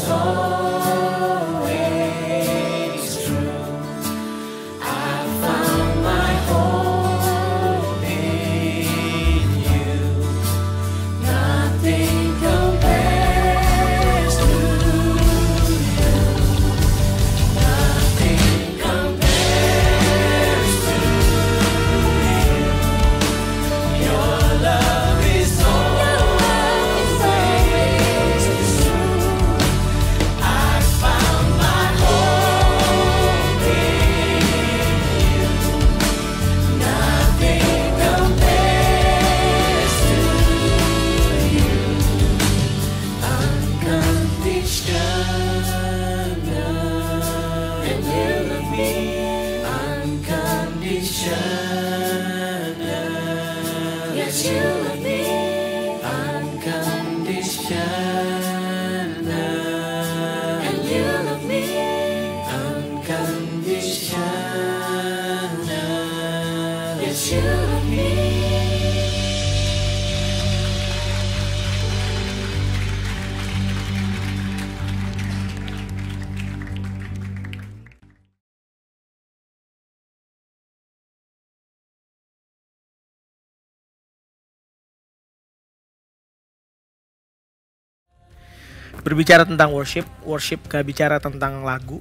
always true. I found my hope in you. Nothing compares to you. Nothing compares to you. Your love is always true. I found my hope in you. Nothing compares to you. Unconditional, and you love me unconditional. Yes, you love me unconditional, and you love me unconditional. Yes, you love me. Berbicara tentang worship gak bicara tentang lagu,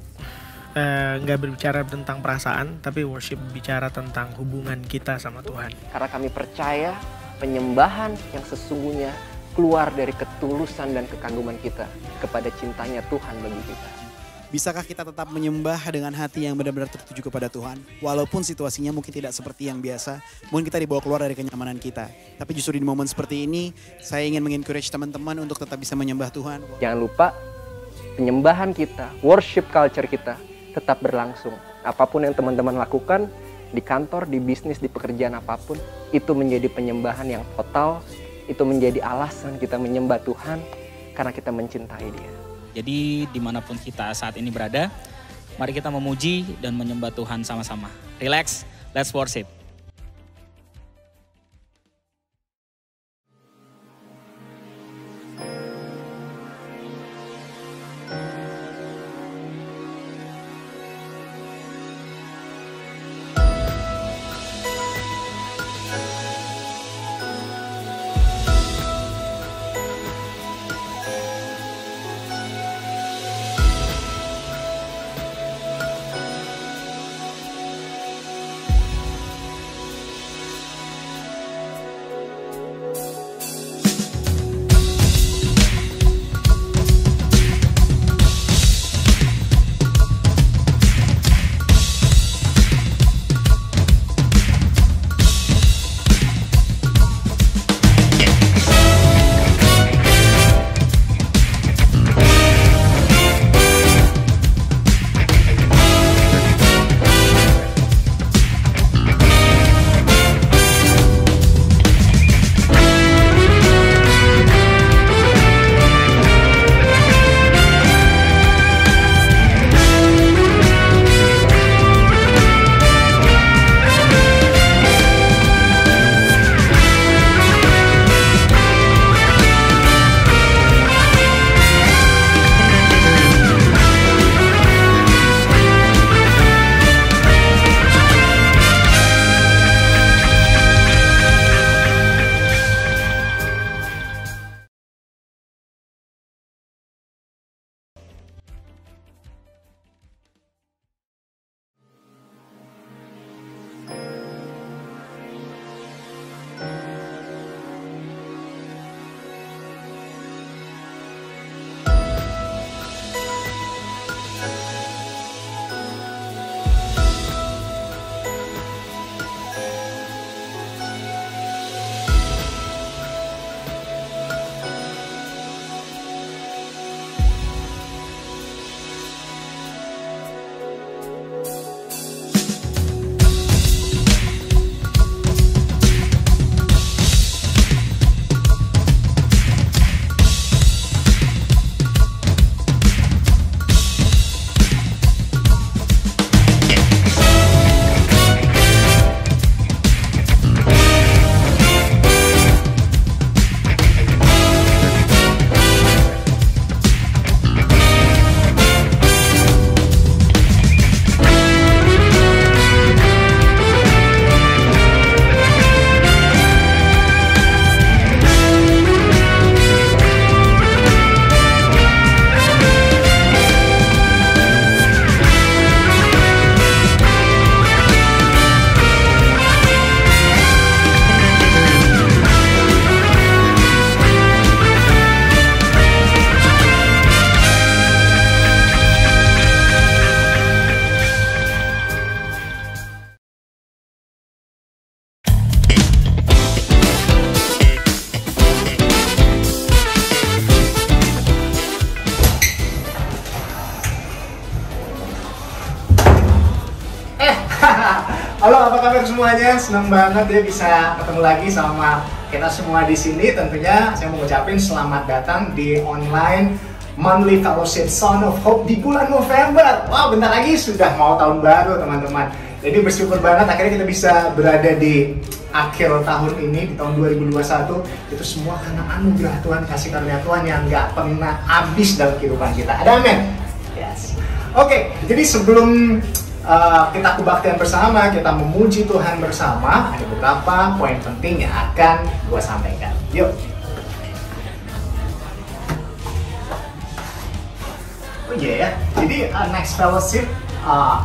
gak berbicara tentang perasaan, tapi worship bicara tentang hubungan kita sama Tuhan. Karena kami percaya penyembahan yang sesungguhnya keluar dari ketulusan dan kekaguman kita kepada cintanya Tuhan bagi kita. Bisakah kita tetap menyembah dengan hati yang benar-benar tertuju kepada Tuhan? Walaupun situasinya mungkin tidak seperti yang biasa, mungkin kita dibawa keluar dari kenyamanan kita. Tapi justru di momen seperti ini, saya ingin mengencourage teman-teman untuk tetap bisa menyembah Tuhan. Jangan lupa, penyembahan kita, worship culture kita tetap berlangsung. Apapun yang teman-teman lakukan, di kantor, di bisnis, di pekerjaan apapun, itu menjadi penyembahan yang total, itu menjadi alasan kita menyembah Tuhan, karena kita mencintai Dia. Jadi dimanapun kita saat ini berada, mari kita memuji dan menyembah Tuhan sama-sama. Relax, let's worship. Halo, apa kabar semuanya? Senang banget ya bisa ketemu lagi sama kita semua di sini. Tentunya saya mau ngucapin selamat datang di online Monthly Fellowship Son of Hope di bulan November. Wow, bentar lagi sudah mau tahun baru teman-teman. Jadi bersyukur banget akhirnya kita bisa berada di akhir tahun ini, di tahun 2021. Itu semua karena anugerah Tuhan, kasih karunia Tuhan yang gak pernah habis dalam kehidupan kita. Ada amin? Yes. Oke, jadi sebelum kita kebaktian bersama, kita memuji Tuhan bersama, ada beberapa poin penting yang akan gue sampaikan. Yuk. Oh iya ya, jadi next fellowship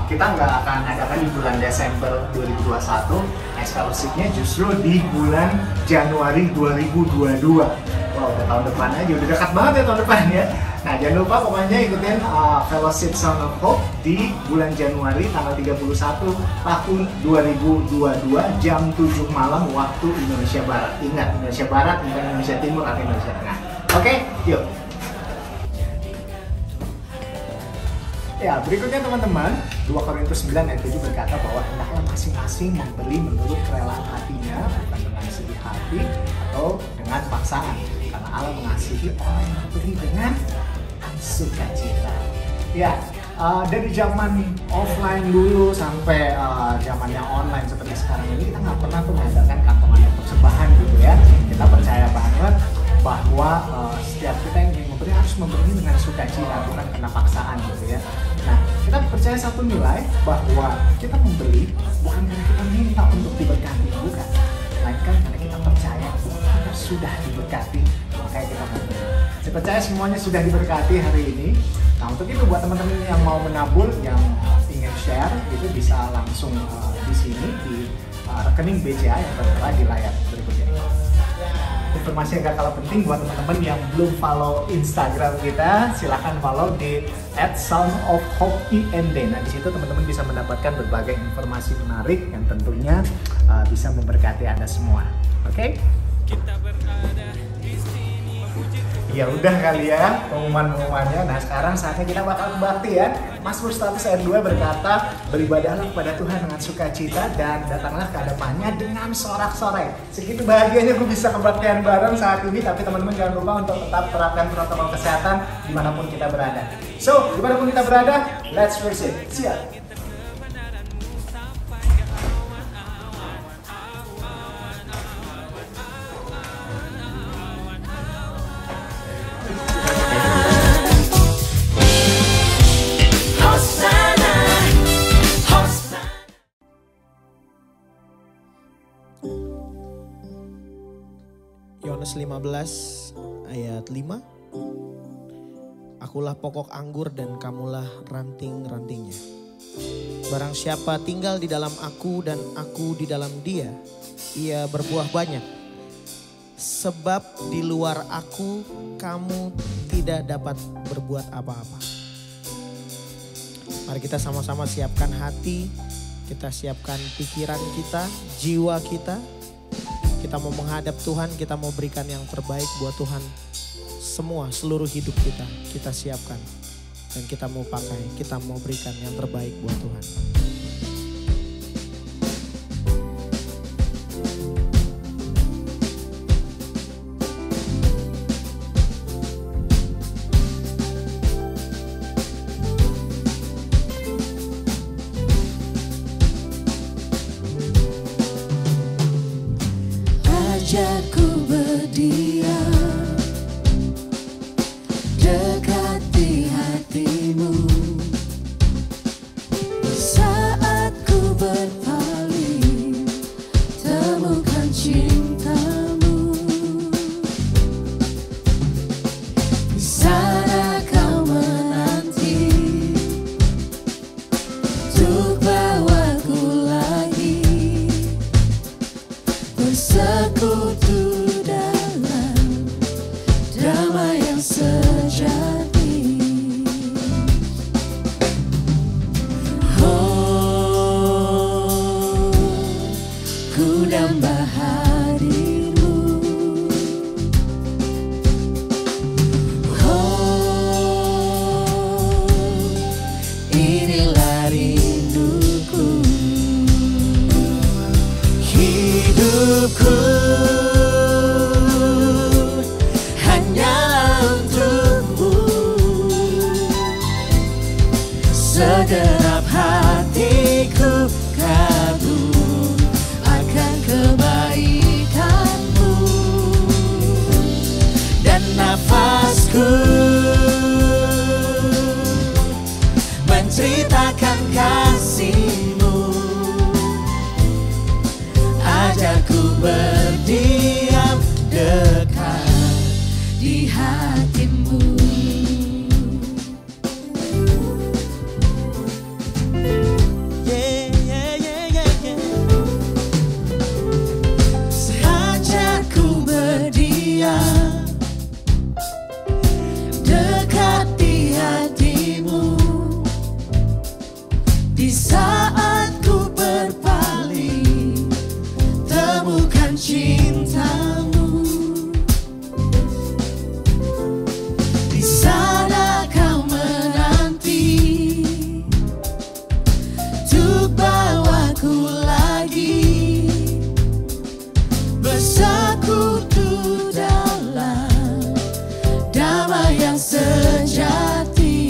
kita nggak akan adakan di bulan Desember 2021. Next fellowship-nya justru di bulan Januari 2022. Wow, udah tahun depan aja, udah dekat banget ya tahun depan ya. Nah, jangan lupa pokoknya ikutin Fellowship Son of Hope di bulan Januari tanggal 31 tahun 2022 jam 7 malam waktu Indonesia Barat. Ingat, Indonesia Barat, bukan Indonesia Timur atau Indonesia Tengah. Oke, yuk. Ya, berikutnya teman-teman, 2 Korintus 9 ayat 7 berkata bahwa hendaklah masing-masing memberi menurut kerelaan hatinya, bukan dengan sedih hati atau dengan paksaan. Karena Allah mengasihi orang yang memberi dengan sukacita. Ya, dari zaman offline dulu sampai zamannya online seperti sekarang ini, kita nggak pernah tuh mengadakan kantongan persembahan gitu ya. Kita percaya banget bahwa setiap kita yang ingin memberi harus memberi dengan sukacita, bukan karena paksaan gitu ya. Nah, kita percaya satu nilai bahwa kita memberi bukan karena kita minta untuk diberkati, bukan, melainkan karena kita percaya bahwa kita sudah diberkati, makanya kita memberi. Saya percaya semuanya sudah diberkati hari ini. Nah, untuk itu buat teman-teman yang mau menabur, yang ingin share, itu bisa langsung di sini di rekening BCA yang tertera di layar berikutnya. Informasi yang gak kalah penting buat teman-teman yang belum follow Instagram kita, silahkan follow di @soundofhopeIND. Nah, di situ teman-teman bisa mendapatkan berbagai informasi menarik yang tentunya bisa memberkati Anda semua. Oke? Ya udah kali ya pengumuman-pengumumannya. Nah, sekarang saatnya kita bakal kebaktian. Mazmur 100 ayat 2 berkata, beribadahlah kepada Tuhan dengan sukacita dan datanglah ke hadapannya dengan sorak-sorai. Segitu bahagianya gue bisa kebaktian bareng saat ini, tapi teman-teman jangan lupa untuk tetap terapkan protokol kesehatan dimanapun kita berada. So, dimanapun kita berada, let's worship. Siap. Yohanes 15 ayat 5. Akulah pokok anggur dan kamulah ranting-rantingnya. Barang siapa tinggal di dalam aku dan aku di dalam dia, ia berbuah banyak. Sebab di luar aku kamu tidak dapat berbuat apa-apa. Mari kita sama-sama siapkan hati, kita siapkan pikiran kita, jiwa kita. Kita mau menghadap Tuhan, kita mau berikan yang terbaik buat Tuhan. Semua, seluruh hidup kita siapkan. Dan kita mau pakai, kita mau berikan yang terbaik buat Tuhan. Ajarku berdiam, dekati hatimu saat Segenap hatiku kagum akan kebaikan-Mu, dan nafasku menceritakan kasih-Mu. Ajarku berdiam dekat di hati-Mu. Ajarku berdiam dekat di hati-Mu. Di saat ku berpaling, temukan cinta-Mu. Di sana Kau menanti untuk bawaku lagi bersekutu dalam damai yang sejati.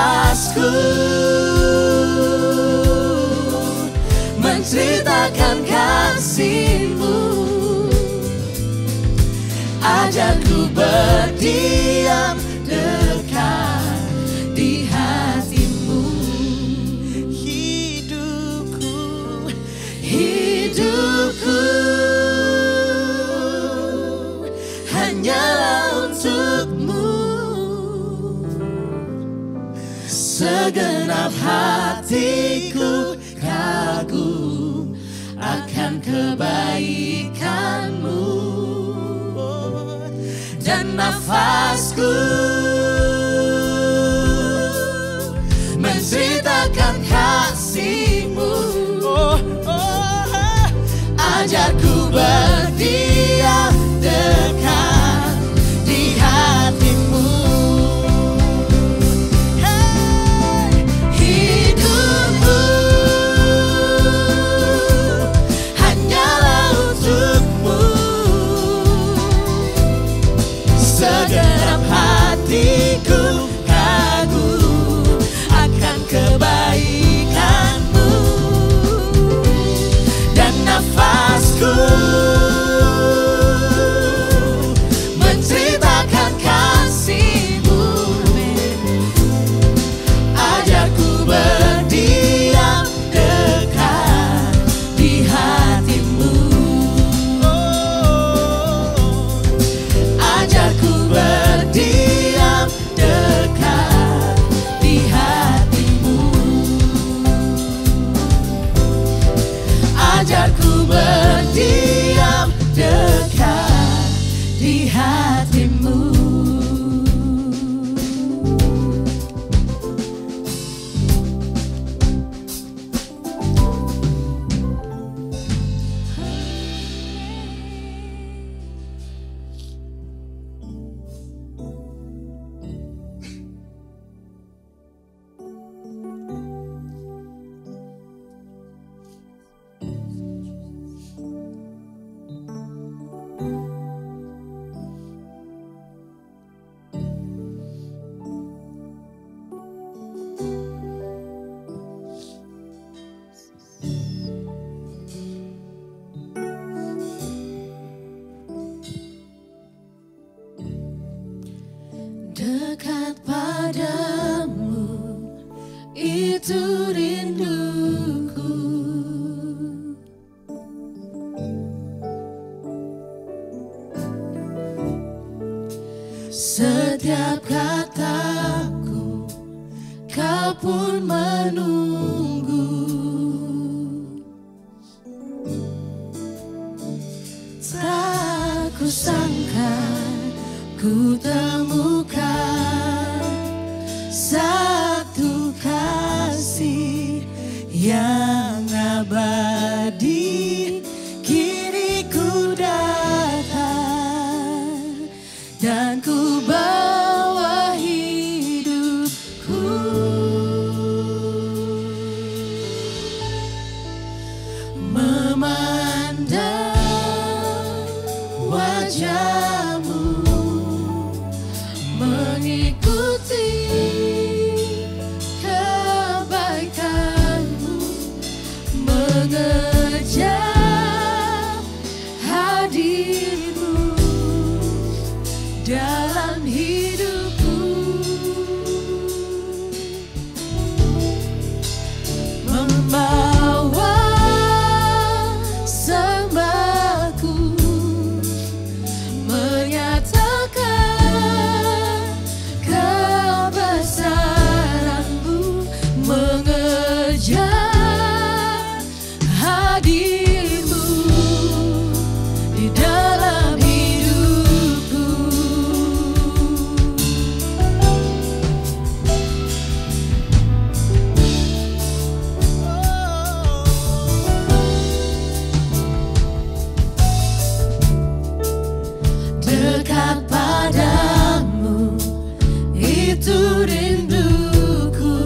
nafasku menceritakan kasih-Mu. Ajarku berdiam dekat di hati-Mu. Hidupku hanyalah untuk-Mu. Segenap hatiku kagum akan kebaikan-Mu, dan nafasku menceritakan kasih-Mu. Ajarku berdiam dekat di hati-Mu. Hidupku rinduku. Setiap kataku kau pun menunggu. Tak kusangka ku temukan satu kasih yang abadi. Kini ku datang dan ku bawa hidupku. Memandang wajahmu, mengikuti kebaikanmu, mengejar hadirmu dalam hidupku. Membawa sembahku, menyatakan kebesaranmu, mengejar hadirmu di dalam hidupku. Dekat padamu, itu rinduku.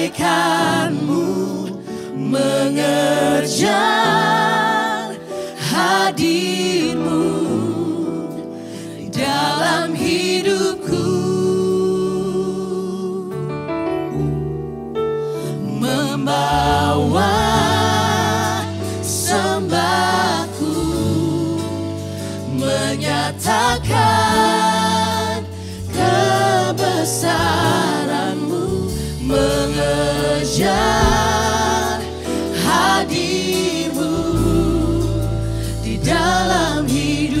bagaikanmu mengejar hadirmu di dalam hidupku, membawa sembahku, menyatakan kebesaranmu, mengejar hadirmu di dalam hidupku.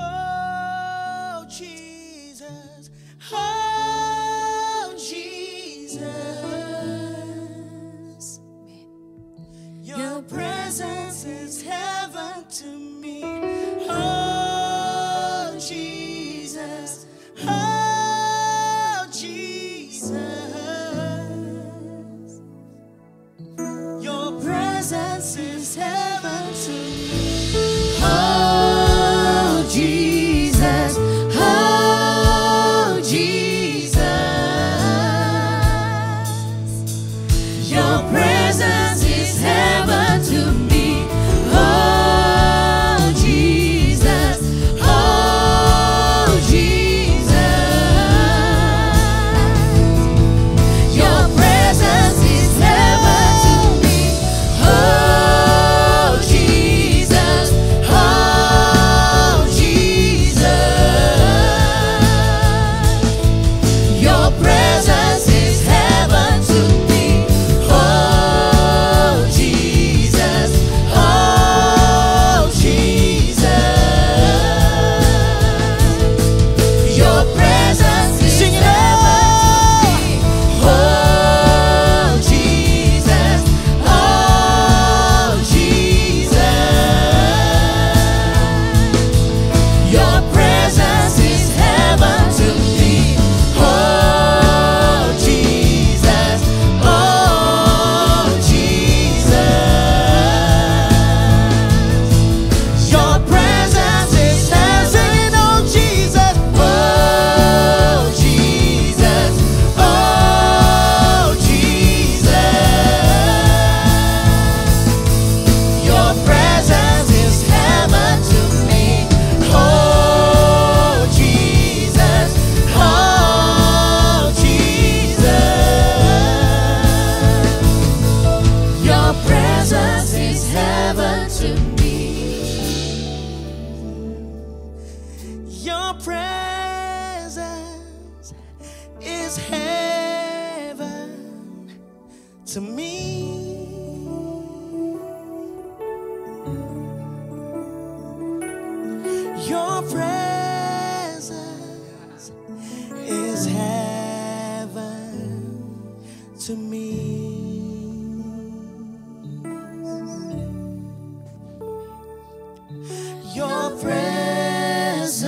Oh Jesus, oh Jesus, your presence is heaven to me. Oh Jesus, oh Jesus, your presence is heaven to me. Oh Jesus, oh Jesus, your presence is heaven to me. Oh Jesus, oh Jesus, your presence is heaven to me. Oh Jesus, oh Jesus, your presence is heaven to me. Oh Jesus, oh Jesus, your presence is heaven to me. Oh Jesus, oh Jesus, your presence is heaven to me. Oh Jesus, oh Jesus, your presence is heaven. Oh Jesus, oh Jesus, oh Jesus, your presence is heaven to me. Oh Jesus, oh Jesus, your presence is heaven to me. Your presence is heaven to me. Your presence is heaven to me. Your presence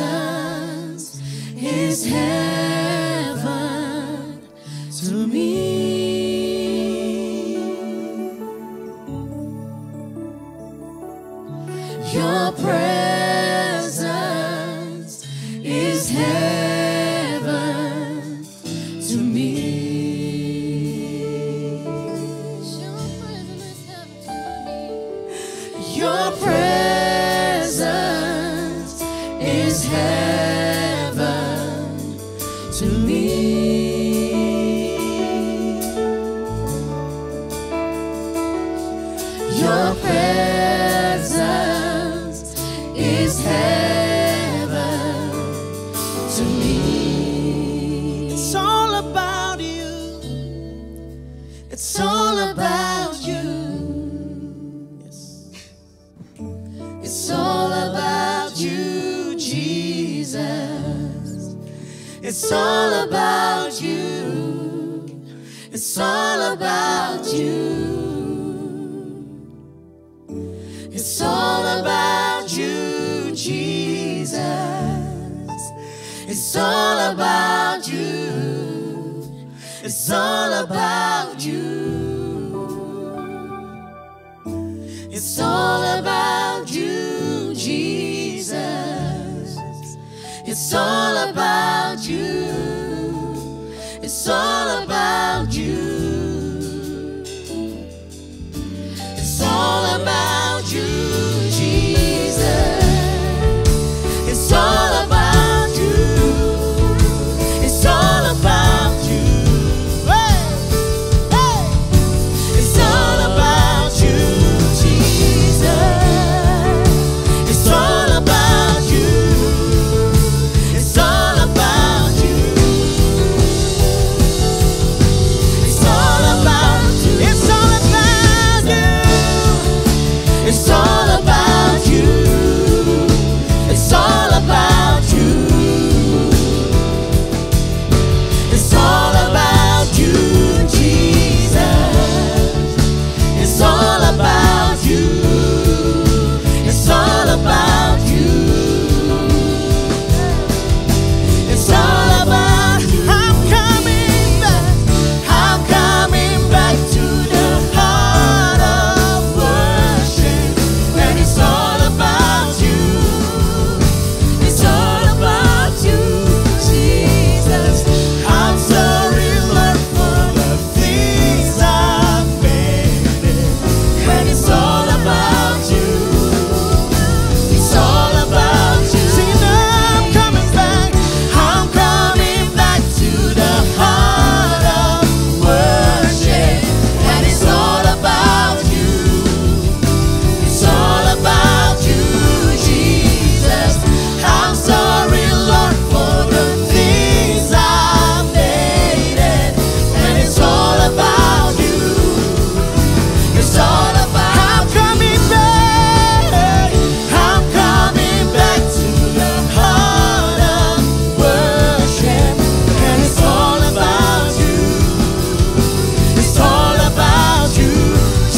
is heaven to me. Your presence is heaven to me. Your presence is heaven to me. Your presence It's all about you, Jesus. It's all about you. It's all about you. It's all about you, Jesus. It's all about you. It's all about you. It's all about you, Jesus. It's all about you. It's all about you. It's all about you, Jesus. It's all about you. It's all about you. Hey, hey. It's all about you, Jesus. It's all about you. It's all about you. It's all about you. It's all about you. It's all about you. It's all about you. It's all about you, Jesus. It's all about you. It's all about you. It's all about you. I'm coming back. I'm coming back to the heart of worship. And it's all about you. It's all about you, Jesus. I'm sorry, Lord, for the things I've made. And it's all about you. It's all about you. Sing, I'm coming back. I'm coming back to the heart of worship. And it's all about you. It's all about you, Jesus. I'm sorry, Lord, for the things I've made. And it's all about you. It's all about. I'm coming back. I'm coming back to the heart of worship. And it's all about you. It's all about you,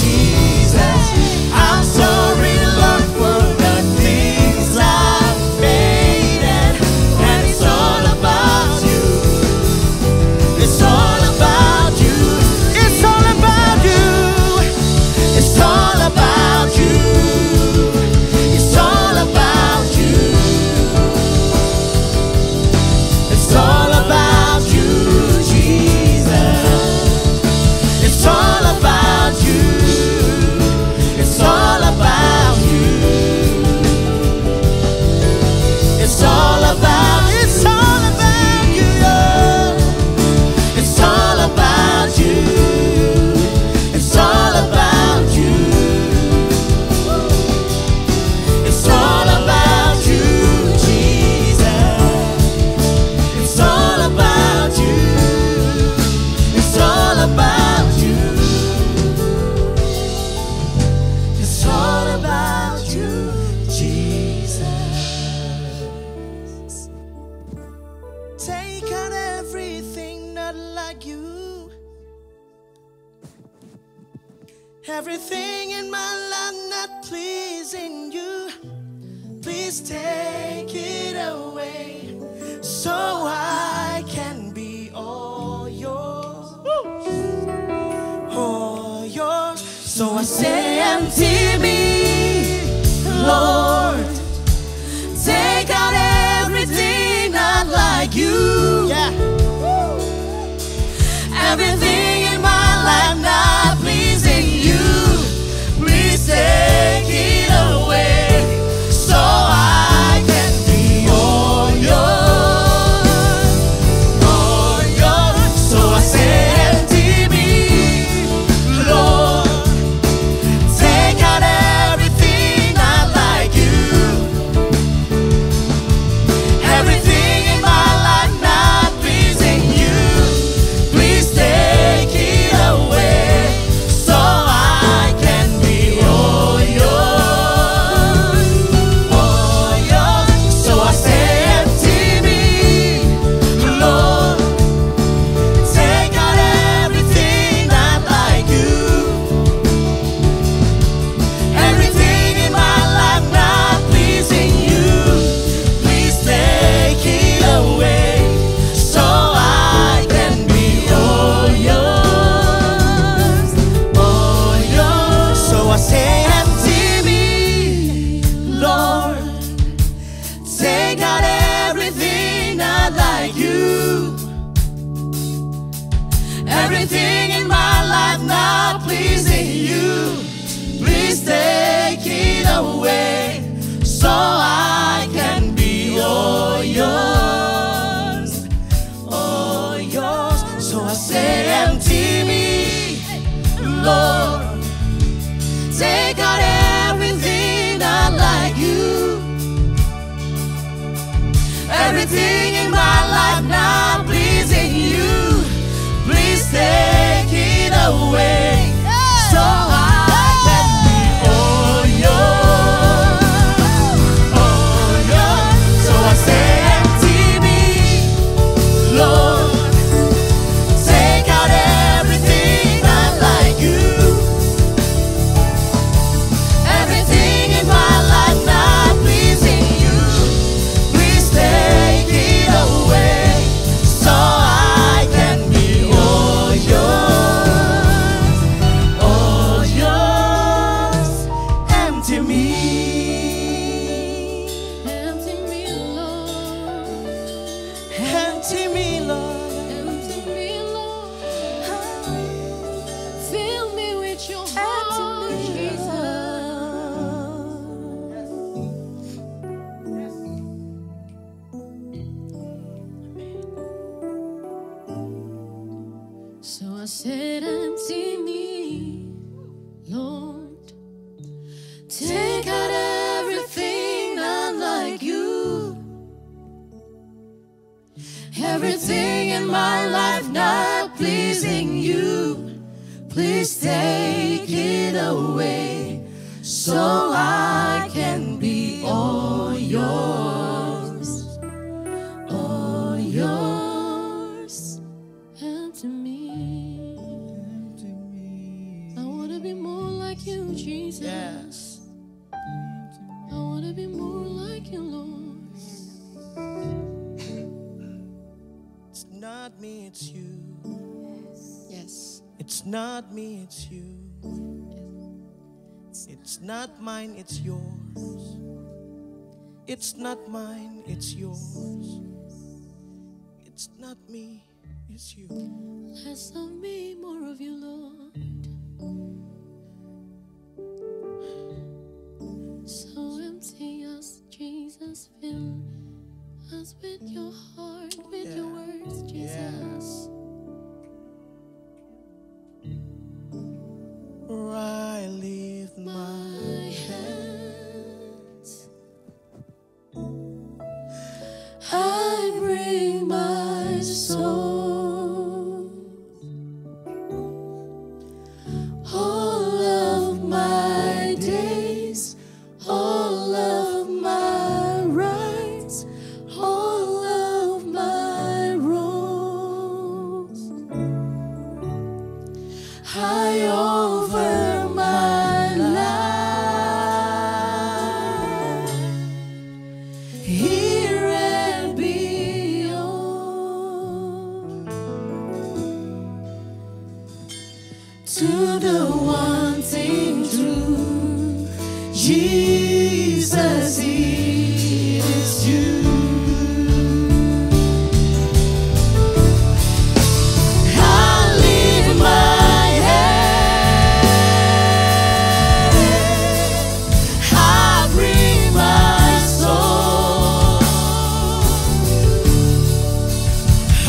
Jesus. I'm sorry, Lord, for the things I've made. And it's all about you. It's all about you. It's all about you. It's all about you. It's all about you. It's all about you, Jesus. It's all about you. It's all about you. It's all about. It's all about you. Lord. It's all about you. It's all about you. It's all about you, Jesus. It's all about you. It's all about you. It's all about you, Jesus. Take out everything not like you. Everything in my life not pleasing you. Please take it away so I can be all yours. All yours. So I say, empty me, Lord. Take out everything not like you. Yeah. Everything in my life not pleasing you. Please take it away so I can be all yours. All yours. So I say, empty me, Lord. Take out Everything in my life not pleasing you, please take it away, so I can be all yours, all yours. So I say, empty me, Lord. Take out everything not like you. Everything in my life not pleasing you, please take it away, so I can be all yours, all yours. Empty me, Empty me, Lord. empty me, Lord. Empty me, Lord. Fill me with your heart, Jesus. So I said, empty me, Lord. Take out everything not like you. Everything in my life not pleasing you, please take it away, so I can be all yours, all yours. Empty me. I wanna be more like you, Jesus. Yes. I wanna be more like you, Lord. It's not me, it's you. Yes. It's not me, it's you. It's not mine, it's yours. It's not mine, it's yours. It's not me, it's you. Less of me, more of you, Lord. So empty us, Jesus. Fill us with your heart, with your words, Jesus. Or I lift my My hands, I bring my soul, all of my days, all of my rights, all of my wrongs. I offer my life here and beyond to the one thing true, Jesus, it is you. I lift my head, I bring my soul,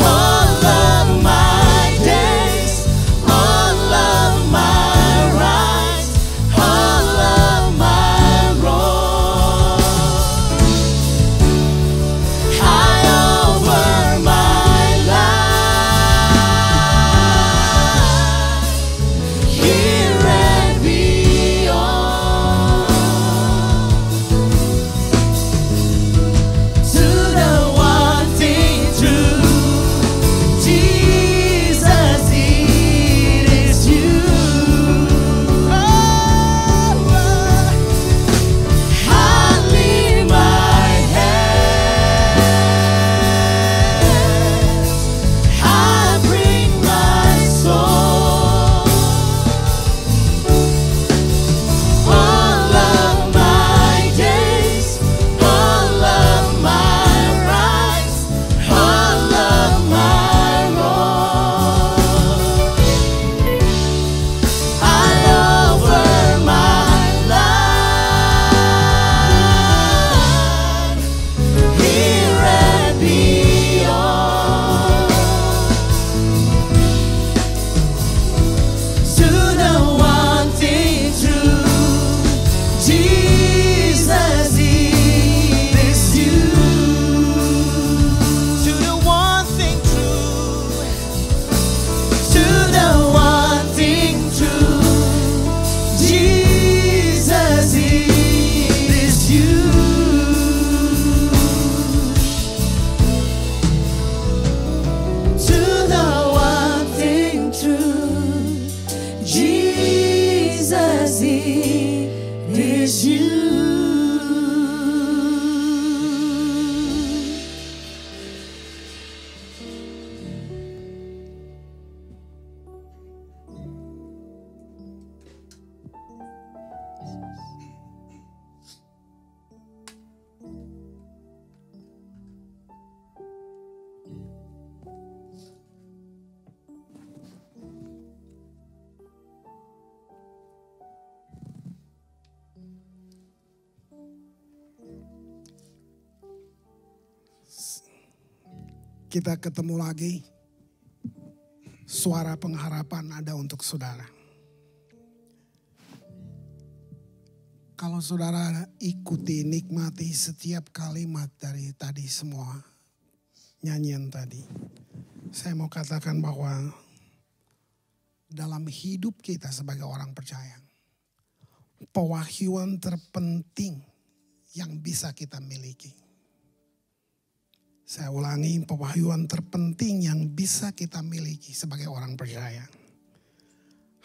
all of my days, all of my rights, all of my wrongs. Kita ketemu lagi. Suara pengharapan ada untuk saudara. Kalau saudara ikuti, nikmati setiap kalimat dari tadi semua nyanyian tadi. Saya mau katakan bahwa dalam hidup kita sebagai orang percaya, pewahyuan terpenting yang bisa kita miliki. Saya ulangi, pewahyuan terpenting yang bisa kita miliki sebagai orang percaya.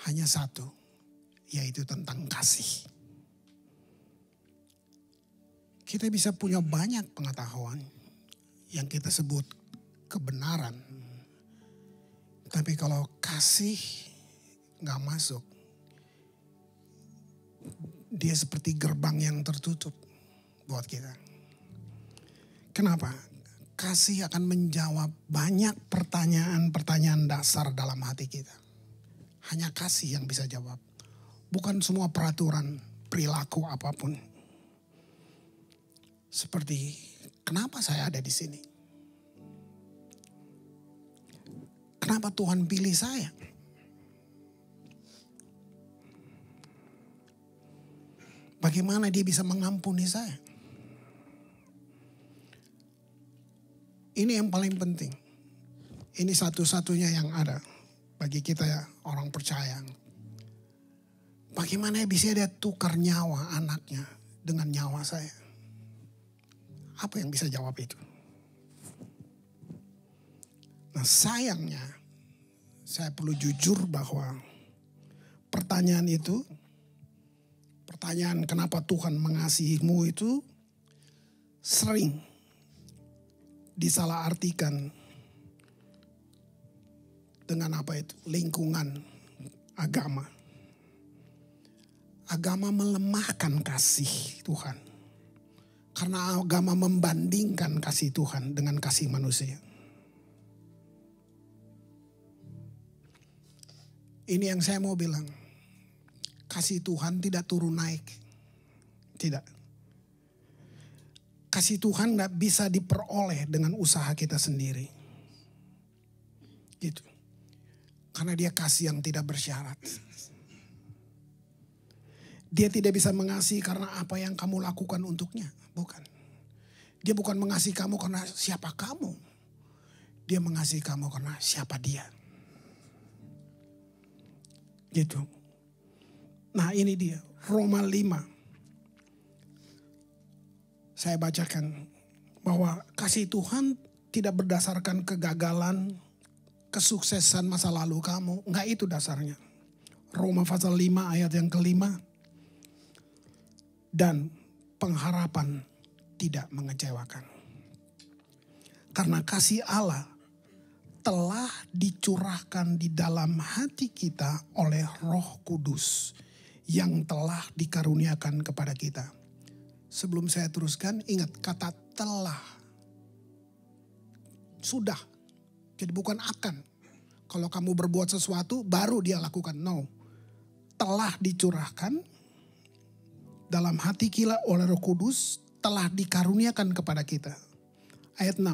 Hanya satu, yaitu tentang kasih. Kita bisa punya banyak pengetahuan yang kita sebut kebenaran. Tapi kalau kasih gak masuk, dia seperti gerbang yang tertutup buat kita. Kenapa? Kasih akan menjawab banyak pertanyaan-pertanyaan dasar dalam hati kita. Hanya kasih yang bisa jawab. Bukan semua peraturan, perilaku apapun. Seperti, kenapa saya ada di sini? Kenapa Tuhan pilih saya? Bagaimana dia bisa mengampuni saya? Ini yang paling penting. Ini satu-satunya yang ada bagi kita ya, orang percaya. Bagaimana bisa dia tukar nyawa anaknya dengan nyawa saya? Apa yang bisa jawab itu? Nah sayangnya, saya perlu jujur bahwa pertanyaan itu, pertanyaan kenapa Tuhan mengasihimu itu sering disalahartikan dengan apa itu? Lingkungan agama. Agama melemahkan kasih Tuhan. Karena agama membandingkan kasih Tuhan dengan kasih manusia. Ini yang saya mau bilang. Kasih Tuhan tidak turun naik. Tidak. Kasih Tuhan gak bisa diperoleh dengan usaha kita sendiri. Gitu. Karena dia kasih yang tidak bersyarat. Dia tidak bisa mengasihi karena apa yang kamu lakukan untuknya. Bukan. Dia bukan mengasihi kamu karena siapa kamu. Dia mengasihi kamu karena siapa dia. Gitu. Nah ini dia. Roma 5. Saya bacakan. Bahwa kasih Tuhan tidak berdasarkan kegagalan, kesuksesan masa lalu kamu. Enggak itu dasarnya. Roma pasal 5 ayat yang kelima. Dan pengharapan tidak mengecewakan. Karena kasih Allah telah dicurahkan di dalam hati kita oleh Roh Kudus yang telah dikaruniakan kepada kita. Sebelum saya teruskan, ingat kata telah. Sudah. Jadi bukan akan. Kalau kamu berbuat sesuatu baru dia lakukan. No. Telah dicurahkan dalam hati kita oleh Roh Kudus, telah dikaruniakan kepada kita. Ayat 6.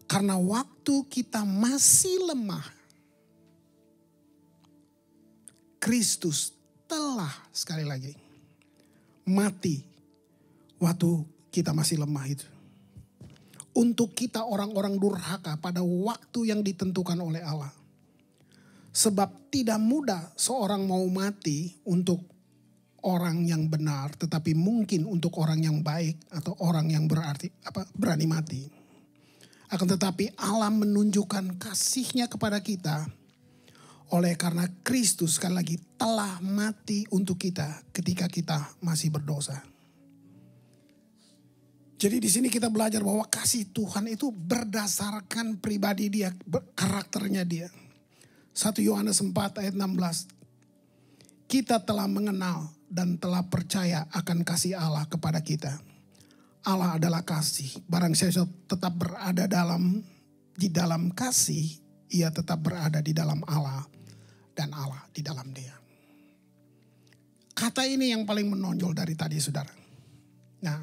Karena waktu kita masih lemah, Kristus telah, sekali lagi, mati waktu kita masih lemah itu. Untuk kita orang-orang durhaka pada waktu yang ditentukan oleh Allah. Sebab tidak mudah seorang mau mati untuk orang yang benar, tetapi mungkin untuk orang yang baik atau orang yang berani mati. Akan tetapi Allah menunjukkan kasih-Nya kepada kita oleh karena Kristus sekali lagi telah mati untuk kita ketika kita masih berdosa. Jadi di sini kita belajar bahwa kasih Tuhan itu berdasarkan pribadi dia, karakternya dia. 1 Yohanes 4 ayat 16. Kita telah mengenal dan telah percaya akan kasih Allah kepada kita. Allah adalah kasih. Barang siapa tetap berada di dalam kasih, ia tetap berada di dalam Allah dan Allah di dalam dia. Kata ini yang paling menonjol dari tadi, saudara. Nah,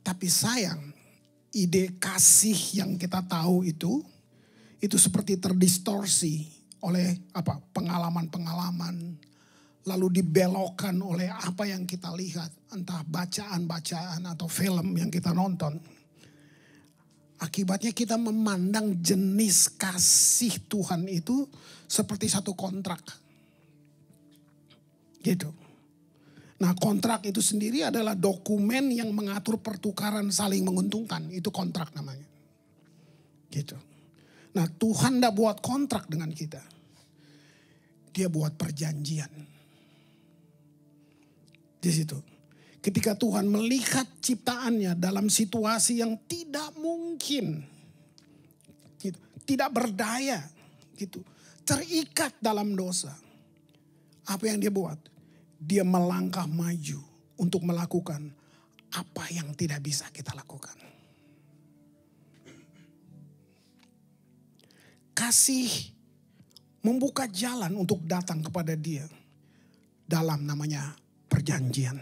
tapi sayang, ide kasih yang kita tahu itu seperti terdistorsi oleh pengalaman-pengalaman, lalu dibelokkan oleh apa yang kita lihat, entah bacaan-bacaan atau film yang kita nonton. Akibatnya kita memandang jenis kasih Tuhan itu seperti satu kontrak. Gitu. Nah, kontrak itu sendiri adalah dokumen yang mengatur pertukaran saling menguntungkan. Itu kontrak namanya. Gitu. Nah, Tuhan tidak buat kontrak dengan kita. Dia buat perjanjian. Di situ. Ketika Tuhan melihat ciptaannya dalam situasi yang tidak mungkin. Gitu. Tidak berdaya. Gitu. Terikat dalam dosa. Apa yang dia buat? Dia melangkah maju untuk melakukan apa yang tidak bisa kita lakukan. Kasih membuka jalan untuk datang kepada Dia dalam namanya perjanjian.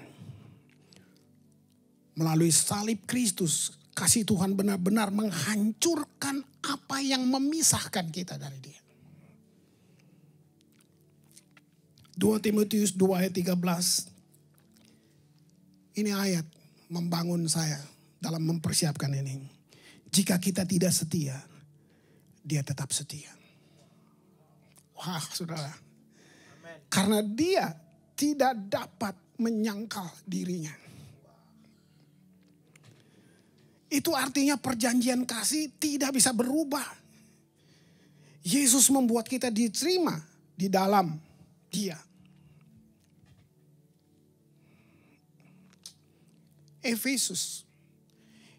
Melalui salib Kristus, kasih Tuhan benar-benar menghancurkan apa yang memisahkan kita dari Dia. 2 Timotius 2 ayat 13. Ini ayat membangun saya dalam mempersiapkan ini. Jika kita tidak setia, Dia tetap setia. Wah, saudara. Karena Dia tidak dapat menyangkal dirinya. Itu artinya perjanjian kasih tidak bisa berubah. Yesus membuat kita diterima di dalam Dia. Efesus.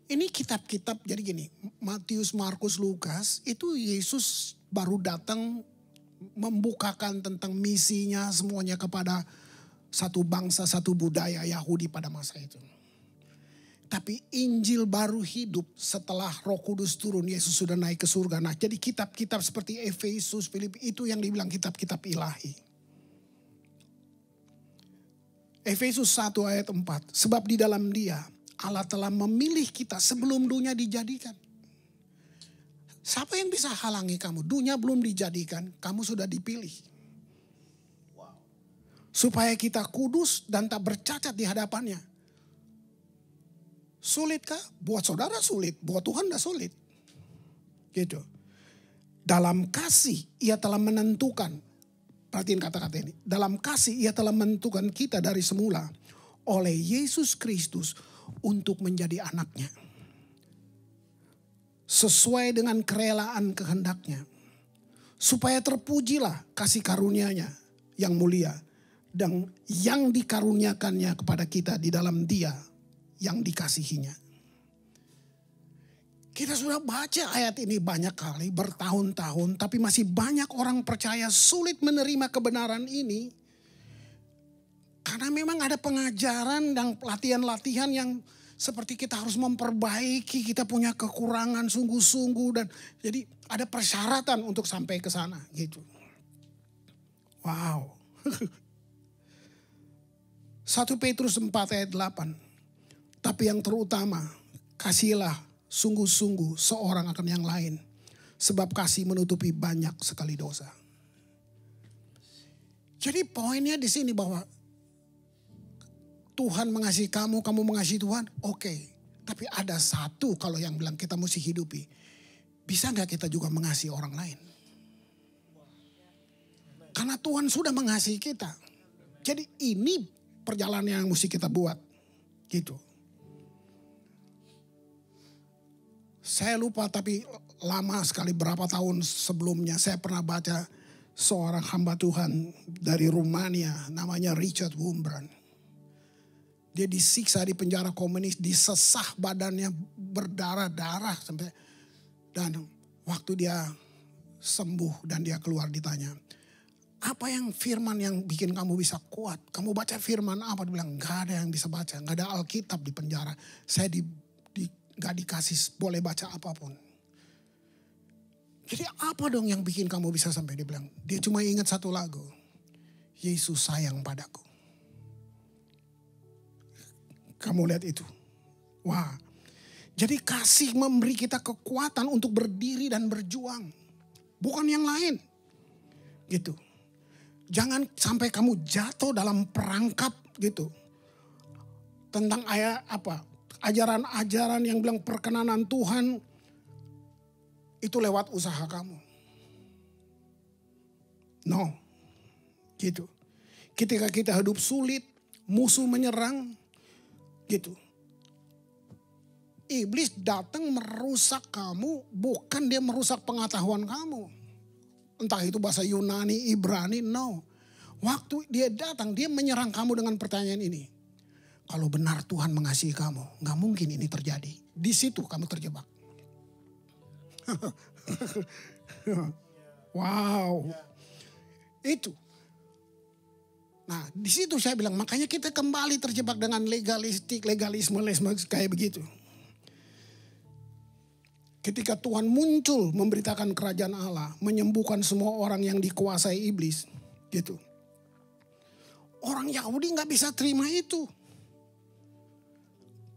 Ini kitab-kitab jadi gini. Matius, Markus, Lukas. Itu Yesus baru datang membukakan tentang misinya semuanya kepada satu bangsa, satu budaya Yahudi pada masa itu. Tapi Injil baru hidup setelah Roh Kudus turun. Yesus sudah naik ke surga. Nah, jadi kitab-kitab seperti Efesus, Filipi itu yang dibilang kitab-kitab ilahi. Efesus 1 ayat 4. Sebab di dalam Dia Allah telah memilih kita sebelum dunia dijadikan. Siapa yang bisa halangi kamu? Dunia belum dijadikan, kamu sudah dipilih. Supaya kita kudus dan tak bercacat di hadapannya. Sulitkah? Buat saudara sulit, buat Tuhan tidak sulit. Gitu. Dalam kasih Ia telah menentukan. Perhatiin kata-kata ini. Dalam kasih Ia telah menentukan kita dari semula oleh Yesus Kristus untuk menjadi anaknya. Sesuai dengan kerelaan kehendaknya. Supaya terpujilah kasih karunia-Nya yang mulia. Dan yang dikaruniakannya kepada kita di dalam Dia yang dikasihinya. Kita sudah baca ayat ini banyak kali, bertahun-tahun. Tapi masih banyak orang percaya sulit menerima kebenaran ini. Karena memang ada pengajaran dan latihan-latihan yang seperti kita harus memperbaiki. Kita punya kekurangan sungguh-sungguh. Dan jadi ada persyaratan untuk sampai ke sana gitu. Wow. 1 Petrus 4 ayat 8. Tapi yang terutama, kasihilah sungguh-sungguh seorang akan yang lain. Sebab kasih menutupi banyak sekali dosa. Jadi poinnya di sini bahwa Tuhan mengasihi kamu, kamu mengasihi Tuhan. Oke. Tapi ada satu kalau yang bilang kita mesti hidupi. Bisa gak kita juga mengasihi orang lain? Karena Tuhan sudah mengasihi kita. Jadi ini perjalanan yang mesti kita buat. Gitu. Saya lupa tapi lama sekali berapa tahun sebelumnya saya pernah baca seorang hamba Tuhan dari Rumania namanya Richard Wurmbrand. Dia disiksa di penjara komunis, disesah badannya berdarah-darah sampai dan waktu dia sembuh dan dia keluar ditanya, apa yang firman yang bikin kamu bisa kuat? Kamu baca firman apa? Dia bilang gak ada yang bisa baca, gak ada Alkitab di penjara. Saya gak dikasih boleh baca apapun. Jadi apa dong yang bikin kamu bisa sampai dia bilang. Dia cuma ingat satu lagu. Yesus sayang padaku. Kamu lihat itu. Wah. Jadi kasih memberi kita kekuatan untuk berdiri dan berjuang. Bukan yang lain. Gitu. Jangan sampai kamu jatuh dalam perangkap gitu. Tentang ajaran-ajaran yang bilang perkenanan Tuhan itu lewat usaha kamu. No. Gitu. Ketika kita hidup sulit, musuh menyerang gitu. Iblis datang merusak kamu, bukan dia merusak pengetahuan kamu. Entah itu bahasa Yunani, Ibrani, no. Waktu dia datang, dia menyerang kamu dengan pertanyaan ini. Kalau benar Tuhan mengasihi kamu, gak mungkin ini terjadi. Di situ kamu terjebak. Wow. Itu. Nah, di situ saya bilang, makanya kita kembali terjebak dengan legalisme kayak begitu. Ketika Tuhan muncul memberitakan kerajaan Allah, menyembuhkan semua orang yang dikuasai iblis, gitu. Orang Yahudi nggak bisa terima itu,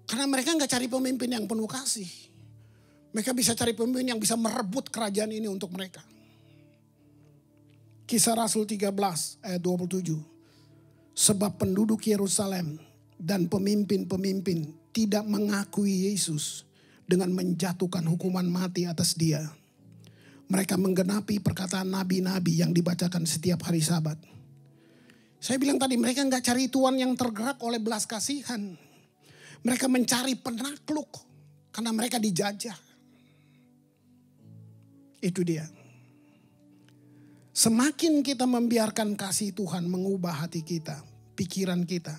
karena mereka nggak cari pemimpin yang penuh kasih. Mereka bisa cari pemimpin yang bisa merebut kerajaan ini untuk mereka. Kisah Rasul 13 ayat 27. Sebab penduduk Yerusalem dan pemimpin-pemimpin tidak mengakui Yesus dengan menjatuhkan hukuman mati atas dia. Mereka menggenapi perkataan nabi-nabi yang dibacakan setiap hari Sabat. Saya bilang tadi, mereka nggak cari Tuhan yang tergerak oleh belas kasihan. Mereka mencari penakluk karena mereka dijajah. Itu dia. Semakin kita membiarkan kasih Tuhan mengubah hati kita, pikiran kita,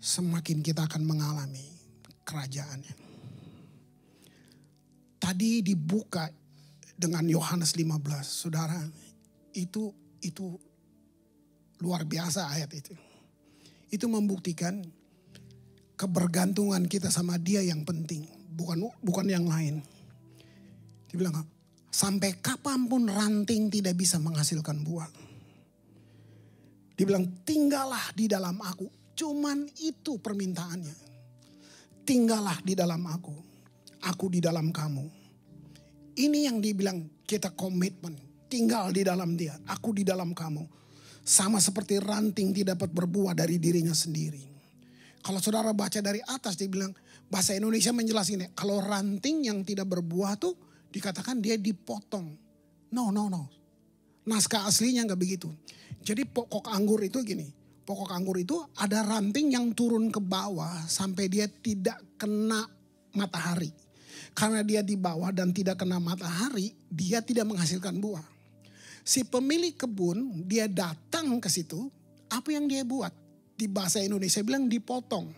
semakin kita akan mengalami kerajaannya. Tadi dibuka dengan Yohanes 15, saudara, itu luar biasa ayat itu. Itu membuktikan kebergantungan kita sama Dia yang penting, bukan yang lain. Dia bilang, sampai kapanpun ranting tidak bisa menghasilkan buah. Dia bilang, tinggallah di dalam aku. Cuman itu permintaannya. Tinggallah di dalam aku di dalam kamu. Ini yang dibilang kita komitmen. Tinggal di dalam Dia, aku di dalam kamu. Sama seperti ranting tidak dapat berbuah dari dirinya sendiri. Kalau saudara baca dari atas, dia bilang, bahasa Indonesia menjelaskan, kalau ranting yang tidak berbuah tuh dikatakan dia dipotong. No. Naskah aslinya gak begitu. Jadi pokok anggur itu gini. Pokok anggur itu ada ranting yang turun ke bawah sampai dia tidak kena matahari. Karena dia di bawah dan tidak kena matahari, dia tidak menghasilkan buah. Si pemilik kebun, dia datang ke situ, apa yang dia buat? Di bahasa Indonesia bilang dipotong.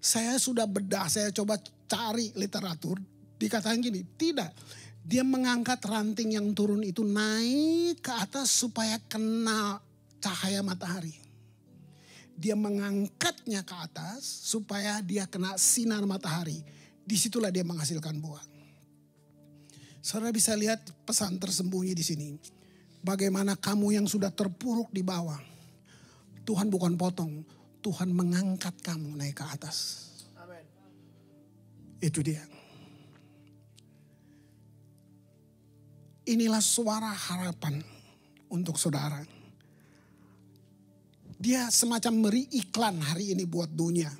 Saya sudah bedah, saya coba cari literatur, dikatakan gini, tidak. Dia mengangkat ranting yang turun itu naik ke atas supaya kena cahaya matahari. Dia mengangkatnya ke atas supaya dia kena sinar matahari. Disitulah dia menghasilkan buah. Saudara bisa lihat pesan tersembunyi di sini. Bagaimana kamu yang sudah terpuruk di bawah. Tuhan bukan potong, Tuhan mengangkat kamu naik ke atas. Amen. Itu dia. Inilah suara harapan untuk saudara. Dia semacam beri iklan hari ini buat dunia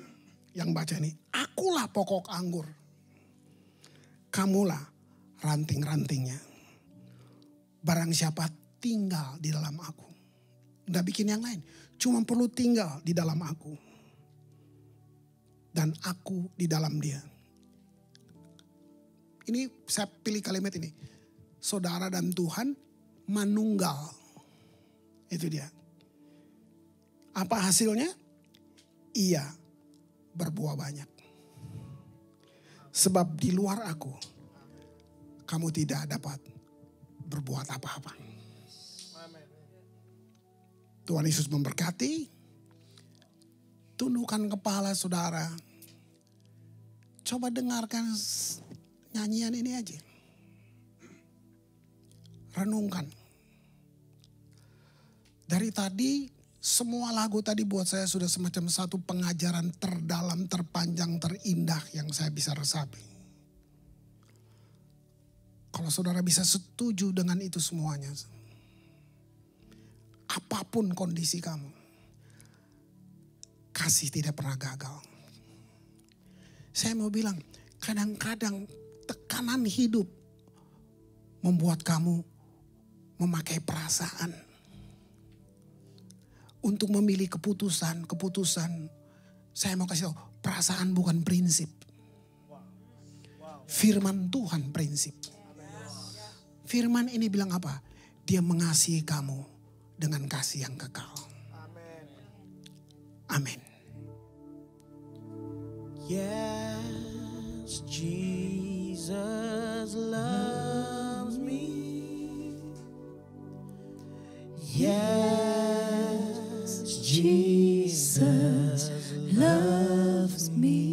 yang baca ini. Akulah pokok anggur. Kamulah ranting-rantingnya. Barang siapa tinggal di dalam aku. Nggak bikin yang lain. Cuma perlu tinggal di dalam aku. Dan aku di dalam dia. Ini saya pilih kalimat ini. Saudara dan Tuhan manunggal. Itu dia. Apa hasilnya? Ia berbuah banyak. Sebab di luar aku, kamu tidak dapat berbuat apa-apa. Tuhan Yesus memberkati. Tundukkan kepala saudara. Coba dengarkan nyanyian ini aja. Renungkan. Dari tadi semua lagu tadi buat saya sudah semacam satu pengajaran terdalam, terpanjang, terindah yang saya bisa bisa resapi. Kalau saudara bisa setuju dengan itu semuanya, apapun kondisi kamu, kasih tidak pernah gagal. Saya mau bilang, kadang-kadang tekanan hidup membuat kamu memakai perasaan untuk memilih keputusan. Saya mau kasih tahu, perasaan bukan prinsip. Firman Tuhan prinsip. Firman ini bilang apa? Dia mengasihi kamu dengan kasih yang kekal. Amin. Yes, Jesus loves me. Yes, Jesus loves me.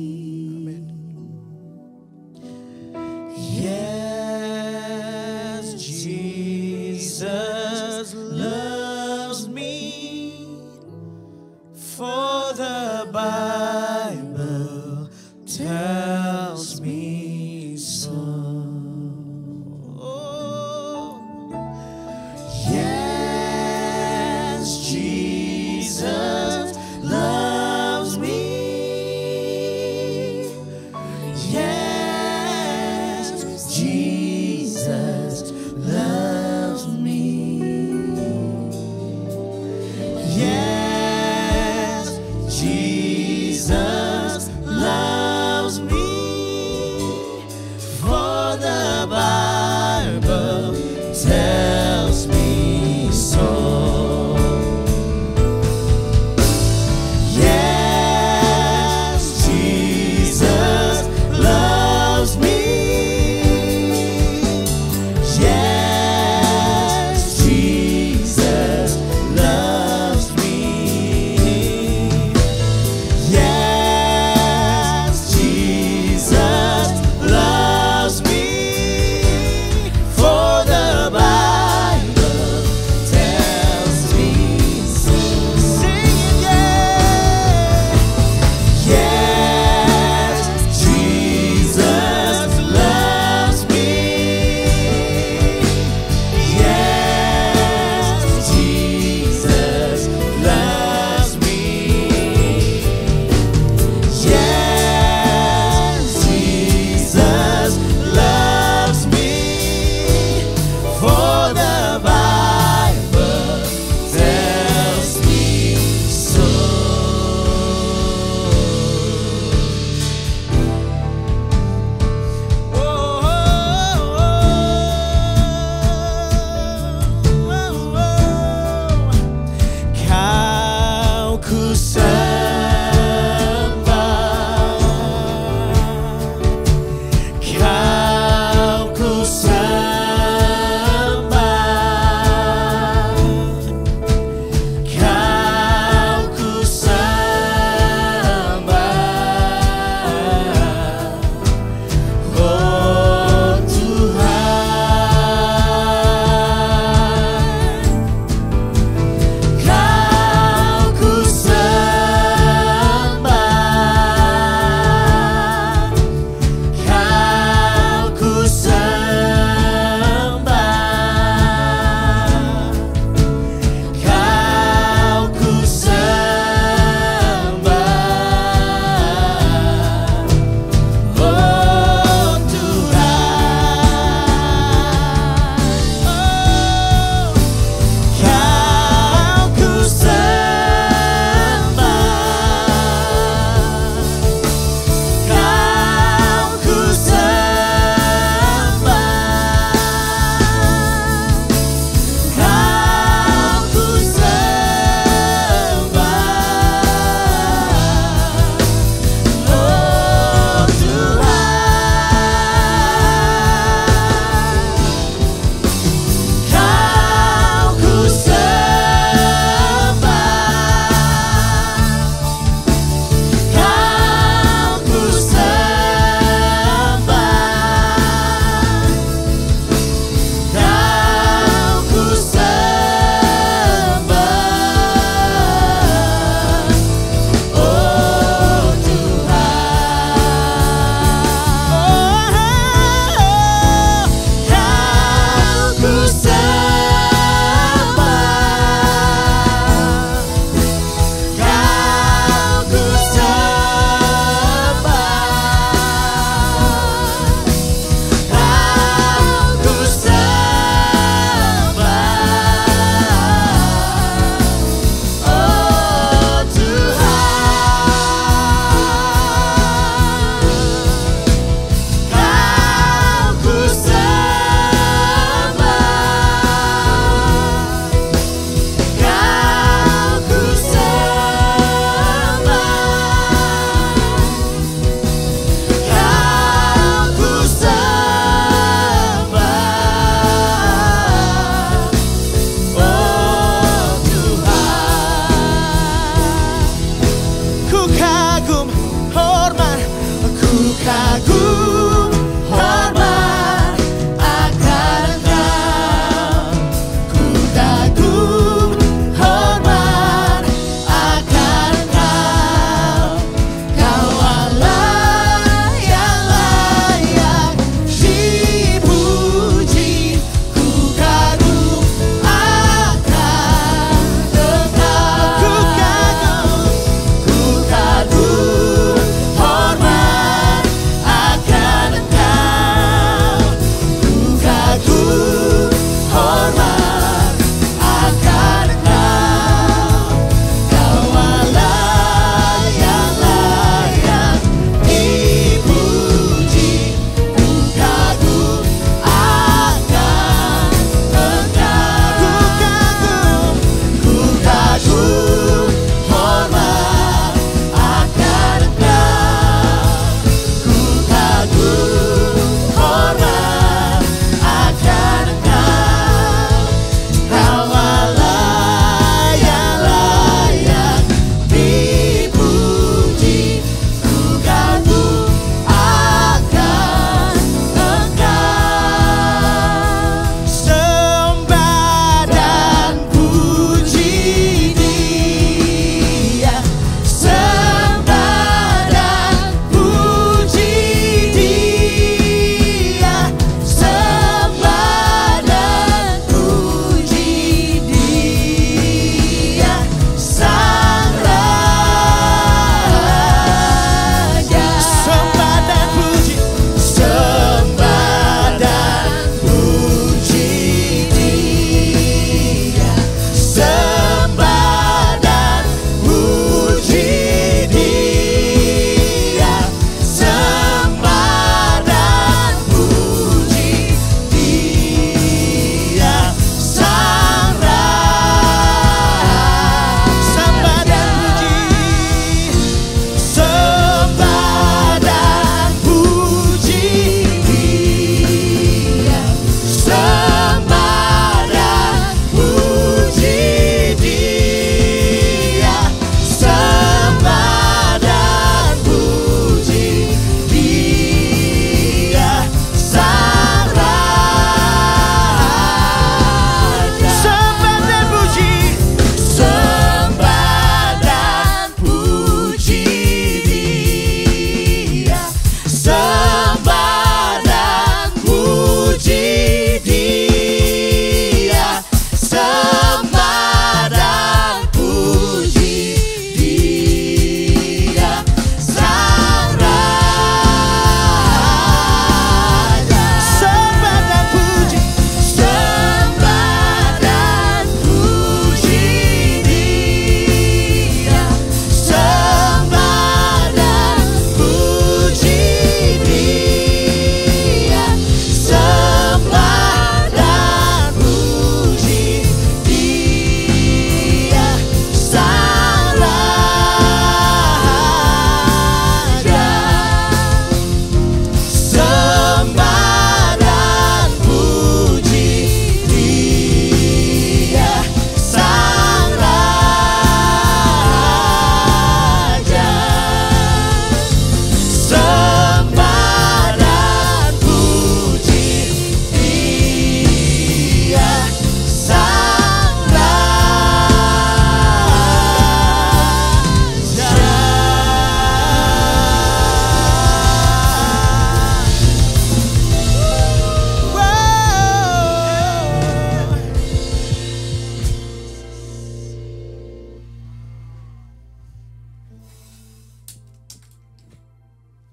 Yes, Jesus loves me. For the Bible tells me so.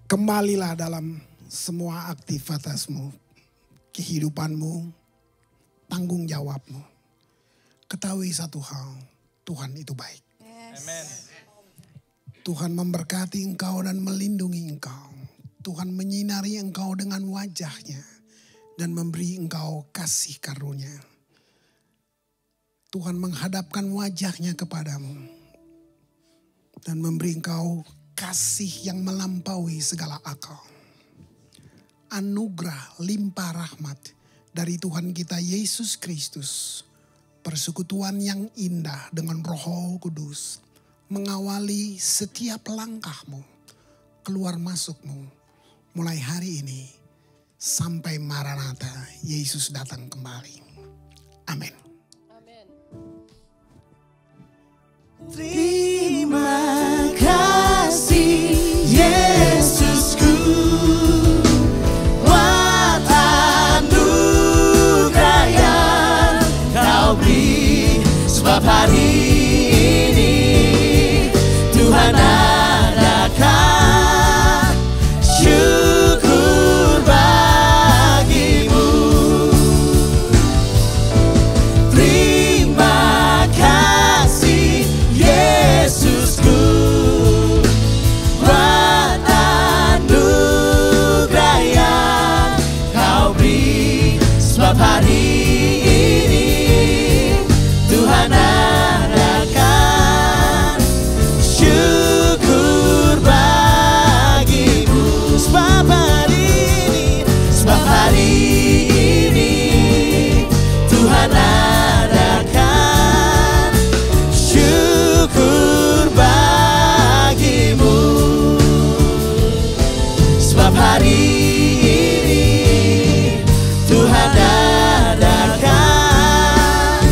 Kembalilah dalam semua aktivitasmu, kehidupanmu, tanggung jawabmu. Ketahui satu hal, Tuhan itu baik. Amen. Tuhan memberkati engkau dan melindungi engkau. Tuhan menyinari engkau dengan wajahnya dan memberi engkau kasih karunia. Tuhan menghadapkan wajahnya kepadamu dan memberi engkau kasih yang melampaui segala akal. Anugerah limpah rahmat dari Tuhan kita Yesus Kristus. Persekutuan yang indah dengan Roh Kudus mengawali setiap langkahmu, keluar masukmu, mulai hari ini sampai Maranatha Yesus datang kembali. Amin. Terima kasih Yesusku, buat anugerah yang kau beri. Sebab hari ini Tuhan adakan syukur bagimu. Terima kasih Yesusku, buat anugerah yang kau beri. Sebab hari ini Tuhan adakan syukur bagimu. Sebab hari ini Tuhan adakan syukur bagimu. Sebab hari ini Tuhan adakan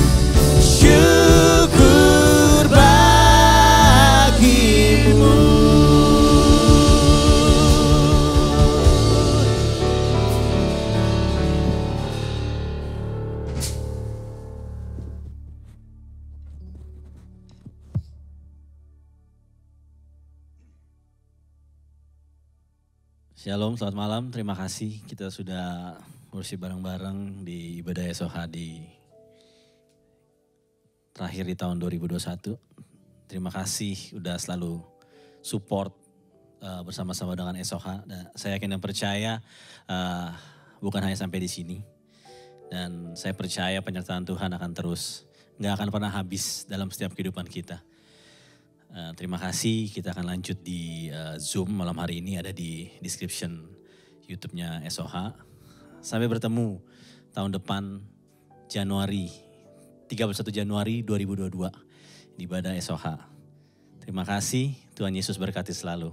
syukur bagimu. Shalom, selamat malam. Terima kasih kita sudah worship bareng-bareng di ibadah SOH di terakhir di tahun 2021. Terima kasih udah selalu support bersama-sama dengan SOH. Dan saya yakin dan percaya bukan hanya sampai di sini. Dan saya percaya penyertaan Tuhan akan terus, nggak akan pernah habis dalam setiap kehidupan kita. Terima kasih, kita akan lanjut di Zoom malam hari ini, ada di description YouTube-nya SOH. Sampai bertemu tahun depan Januari, 31 Januari 2022 di ibadah SOH. Terima kasih, Tuhan Yesus berkati selalu.